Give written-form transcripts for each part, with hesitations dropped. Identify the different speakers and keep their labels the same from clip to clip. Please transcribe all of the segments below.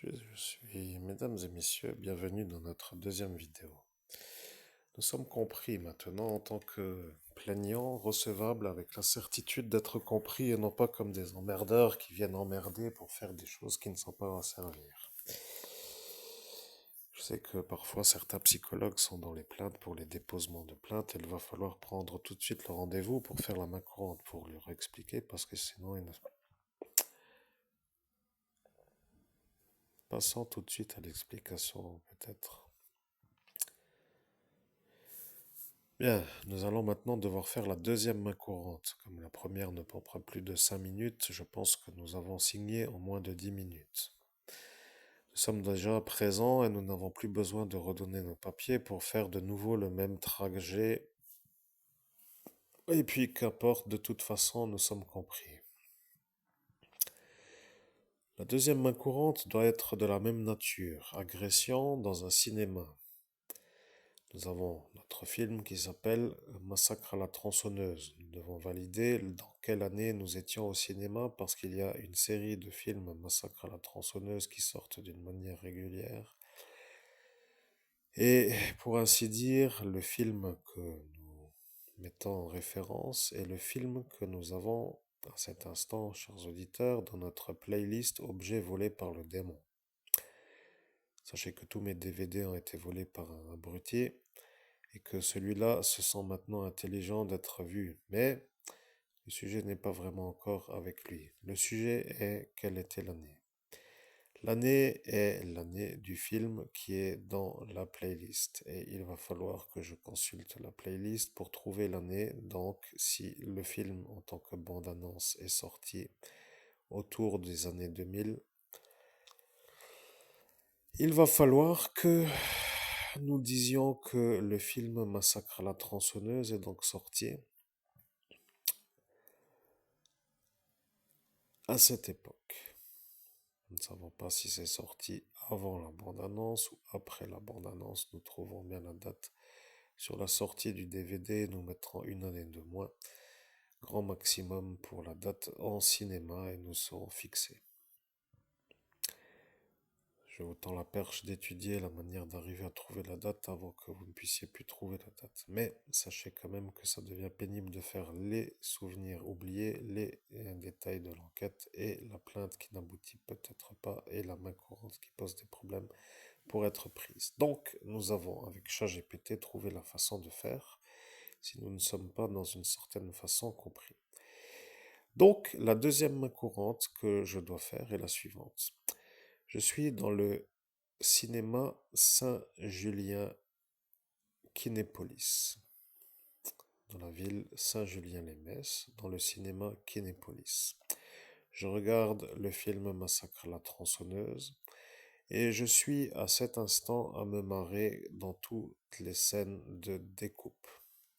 Speaker 1: Mesdames et messieurs, bienvenue dans notre deuxième vidéo. Nous sommes compris maintenant en tant que plaignants, recevables avec la certitude d'être compris et non pas comme des emmerdeurs qui viennent emmerder pour faire des choses qui ne sont pas à servir. Je sais que parfois certains psychologues sont dans les plaintes pour les déposements de plaintes et il va falloir prendre tout de suite le rendez-vous pour faire la main courante pour leur expliquer parce que sinon ils ne... Passons tout de suite à l'explication peut-être. Bien, nous allons maintenant devoir faire la deuxième main courante. Comme la première ne prendra plus de 5 minutes, je pense que nous avons signé en moins de 10 minutes. Nous sommes déjà présents et nous n'avons plus besoin de redonner nos papiers pour faire de nouveau le même trajet. Et puis qu'importe, de toute façon, nous sommes compris. La deuxième main courante doit être de la même nature, agression dans un cinéma. Nous avons notre film qui s'appelle Massacre à la tronçonneuse. Nous devons valider dans quelle année nous étions au cinéma parce qu'il y a une série de films Massacre à la tronçonneuse qui sortent d'une manière régulière. Et pour ainsi dire, le film que nous mettons en référence est le film que nous avons à cet instant, chers auditeurs, dans notre playlist Objets volés par le démon. Sachez que tous mes DVD ont été volés par un abruti et que celui-là se sent maintenant intelligent d'être vu. Mais le sujet n'est pas vraiment encore avec lui. Le sujet est quelle était l'année. L'année est l'année du film qui est dans la playlist et il va falloir que je consulte la playlist pour trouver l'année. Donc si le film en tant que bande-annonce est sorti autour des années 2000, il va falloir que nous disions que le film Massacre à la tronçonneuse est donc sorti à cette époque. Nous ne savons pas si c'est sorti avant la bande-annonce ou après la bande-annonce. Nous trouvons bien la date sur la sortie du DVD. Nous mettrons une année de moins, grand maximum pour la date en cinéma et nous serons fixés. Je vous tends la perche d'étudier la manière d'arriver à trouver la date avant que vous ne puissiez plus trouver la date. Mais sachez quand même que ça devient pénible de faire les souvenirs oubliés, les détails de l'enquête et la plainte qui n'aboutit peut-être pas et la main courante qui pose des problèmes pour être prise. Donc, nous avons avec ChatGPT trouvé la façon de faire si nous ne sommes pas dans une certaine façon compris. Donc, la deuxième main courante que je dois faire est la suivante. Je suis dans le cinéma Saint-Julien Kinépolis, dans la ville Saint-Julien-les-Messes, dans le cinéma Kinépolis. Je regarde le film Massacre à la tronçonneuse et je suis à cet instant à me marrer dans toutes les scènes de découpe.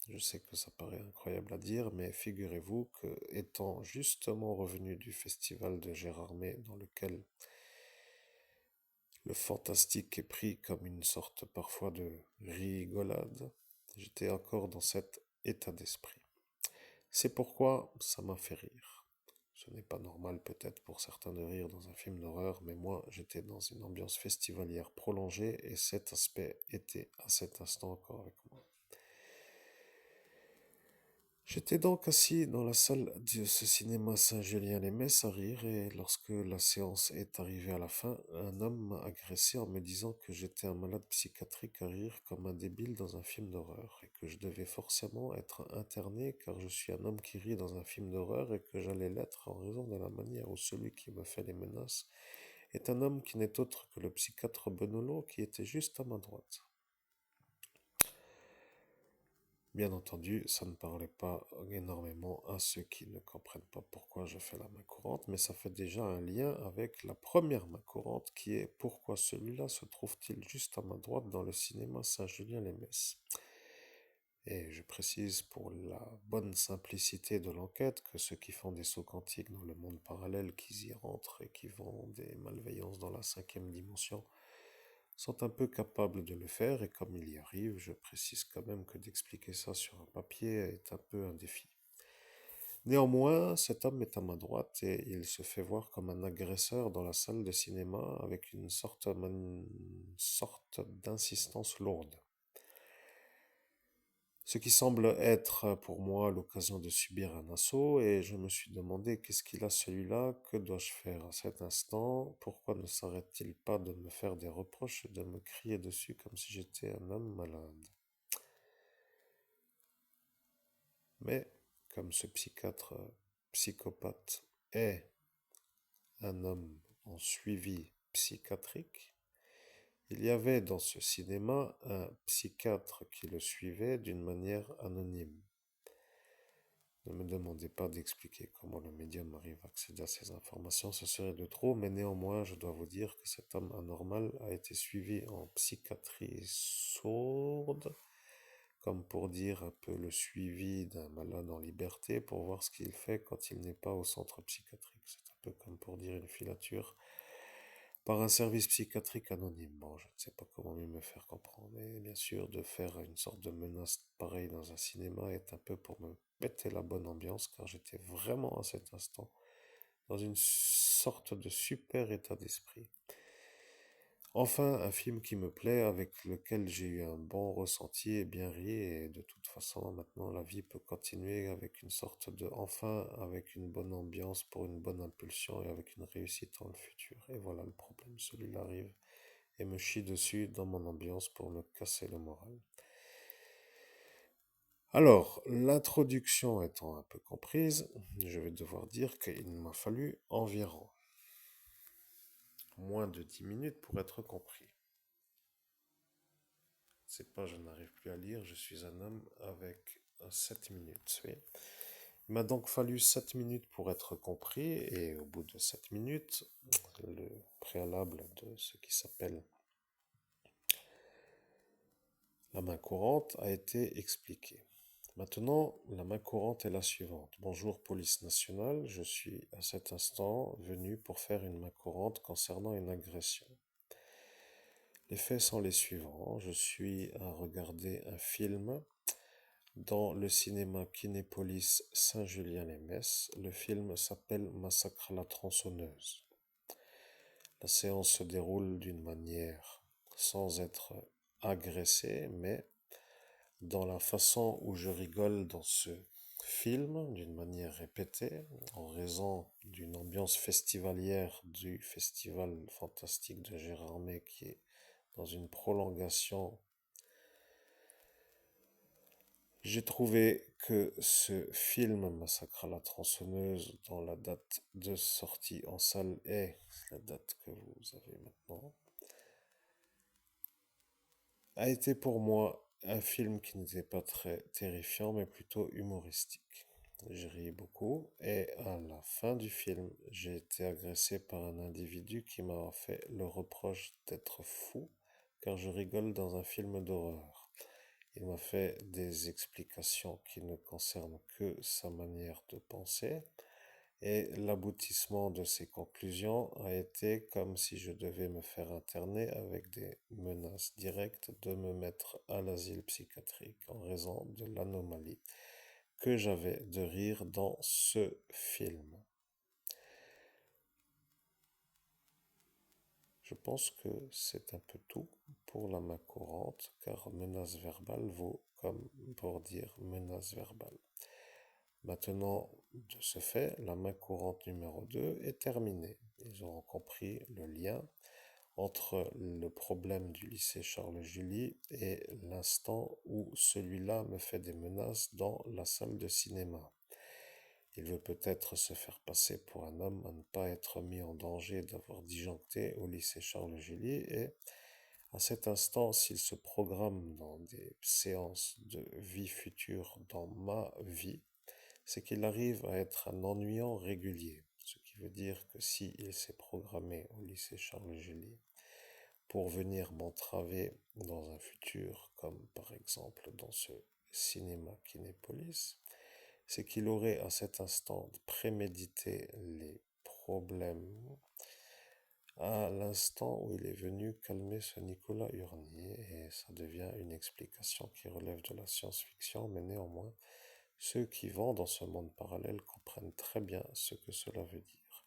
Speaker 1: Je sais que ça paraît incroyable à dire, mais figurez-vous que, étant justement revenu du festival de Gérardmer, dans lequel le fantastique est pris comme une sorte parfois de rigolade, j'étais encore dans cet état d'esprit. C'est pourquoi ça m'a fait rire. Ce n'est pas normal peut-être pour certains de rire dans un film d'horreur, mais moi j'étais dans une ambiance festivalière prolongée et cet aspect était à cet instant encore avec moi. J'étais donc assis dans la salle de ce cinéma Saint-Julien-les-Messes à rire et lorsque la séance est arrivée à la fin, un homme m'a agressé en me disant que j'étais un malade psychiatrique à rire comme un débile dans un film d'horreur et que je devais forcément être interné car je suis un homme qui rit dans un film d'horreur et que j'allais l'être en raison de la manière où celui qui me fait les menaces est un homme qui n'est autre que le psychiatre Benolot qui était juste à ma droite. Bien entendu, ça ne parlait pas énormément à ceux qui ne comprennent pas pourquoi je fais la main courante, mais ça fait déjà un lien avec la première main courante qui est pourquoi celui-là se trouve-t-il juste à ma droite dans le cinéma Saint-Julien-les-Messes. Et je précise pour la bonne simplicité de l'enquête que ceux qui font des sauts quantiques dans le monde parallèle, qui y rentrent et qui font des malveillances dans la cinquième dimension, sont un peu capables de le faire et comme il y arrive, je précise quand même que d'expliquer ça sur un papier est un peu un défi. Néanmoins, cet homme est à ma droite et il se fait voir comme un agresseur dans la salle de cinéma avec une sorte d'insistance lourde. Ce qui semble être pour moi l'occasion de subir un assaut, et je me suis demandé qu'est-ce qu'il a celui-là, que dois-je faire à cet instant, pourquoi ne s'arrête-t-il pas de me faire des reproches et de me crier dessus comme si j'étais un homme malade. Mais, comme ce psychiatre psychopathe est un homme en suivi psychiatrique, il y avait dans ce cinéma un psychiatre qui le suivait d'une manière anonyme. Ne me demandez pas d'expliquer comment le médium arrive à accéder à ces informations, ce serait de trop, mais néanmoins, je dois vous dire que cet homme anormal a été suivi en psychiatrie sourde, comme pour dire un peu le suivi d'un malade en liberté pour voir ce qu'il fait quand il n'est pas au centre psychiatrique. C'est un peu comme pour dire une filature par un service psychiatrique anonyme. Bon, je ne sais pas comment mieux me faire comprendre, mais bien sûr, de faire une sorte de menace pareille dans un cinéma est un peu pour me péter la bonne ambiance, car j'étais vraiment à cet instant dans une sorte de super état d'esprit. Enfin, un film qui me plaît, avec lequel j'ai eu un bon ressenti et bien ri, et de toute façon, maintenant, la vie peut continuer avec une sorte de, enfin, avec une bonne ambiance pour une bonne impulsion et avec une réussite dans le futur. Et voilà le problème, celui-là arrive et me chie dessus dans mon ambiance pour me casser le moral. Alors, l'introduction étant un peu comprise, je vais devoir dire qu'il m'a fallu environ moins de 10 minutes pour être compris. C'est pas je n'arrive plus à lire, je suis un homme avec 7 minutes. Oui. Il m'a donc fallu 7 minutes pour être compris, et au bout de 7 minutes, le préalable de ce qui s'appelle la main courante a été expliqué. Maintenant, la main courante est la suivante. Bonjour police nationale, je suis à cet instant venu pour faire une main courante concernant une agression. Les faits sont les suivants. Je suis à regarder un film dans le cinéma Kinépolis Saint-Julien-les-Messes. Le film s'appelle Massacre à la tronçonneuse. La séance se déroule d'une manière sans être agressé, mais dans la façon où je rigole dans ce film, d'une manière répétée, en raison d'une ambiance festivalière du Festival fantastique de Gérardmer qui est dans une prolongation. J'ai trouvé que ce film, Massacre à la tronçonneuse, dont la date de sortie en salle est la date que vous avez maintenant, a été pour moi un film qui n'était pas très terrifiant, mais plutôt humoristique. J'ai ri beaucoup, et à la fin du film, j'ai été agressé par un individu qui m'a fait le reproche d'être fou, car je rigole dans un film d'horreur. Il m'a fait des explications qui ne concernent que sa manière de penser, et l'aboutissement de ses conclusions a été comme si je devais me faire interner avec des menaces directes de me mettre à l'asile psychiatrique en raison de l'anomalie que j'avais de rire dans ce film. Je pense que c'est un peu tout pour la main courante, car menace verbale vaut comme pour dire menace verbale. Maintenant, de ce fait, la main courante numéro 2 est terminée. Ils auront compris le lien entre le problème du lycée Charles-Julie et l'instant où celui-là me fait des menaces dans la salle de cinéma. Il veut peut-être se faire passer pour un homme à ne pas être mis en danger d'avoir disjoncté au lycée Charles-Julie, et à cet instant, s'il se programme dans des séances de vie future dans ma vie, c'est qu'il arrive à être un ennuyant régulier. Ce qui veut dire que s'il s'est programmé au lycée Charles-Julie pour venir m'entraver dans un futur, comme par exemple dans ce cinéma Kinépolis, c'est qu'il aurait à cet instant prémédité les problèmes à l'instant où il est venu calmer ce Nicolas Hurnier, et ça devient une explication qui relève de la science-fiction, mais néanmoins, Ceux qui vont dans ce monde parallèle comprennent très bien ce que cela veut dire.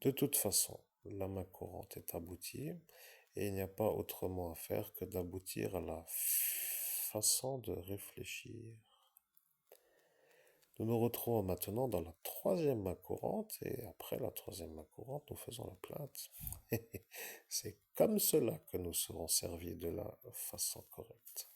Speaker 1: De toute façon, la main courante est aboutie et il n'y a pas autrement à faire que d'aboutir à la façon de réfléchir. Nous nous retrouvons maintenant dans la troisième main courante et après la troisième main courante, nous faisons la plainte. C'est comme cela que nous serons servis de la façon correcte.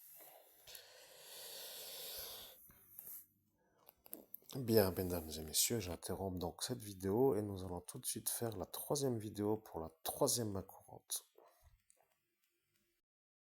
Speaker 1: Bien, mesdames et messieurs, j'interromps donc cette vidéo et nous allons tout de suite faire la troisième vidéo pour la troisième main courante.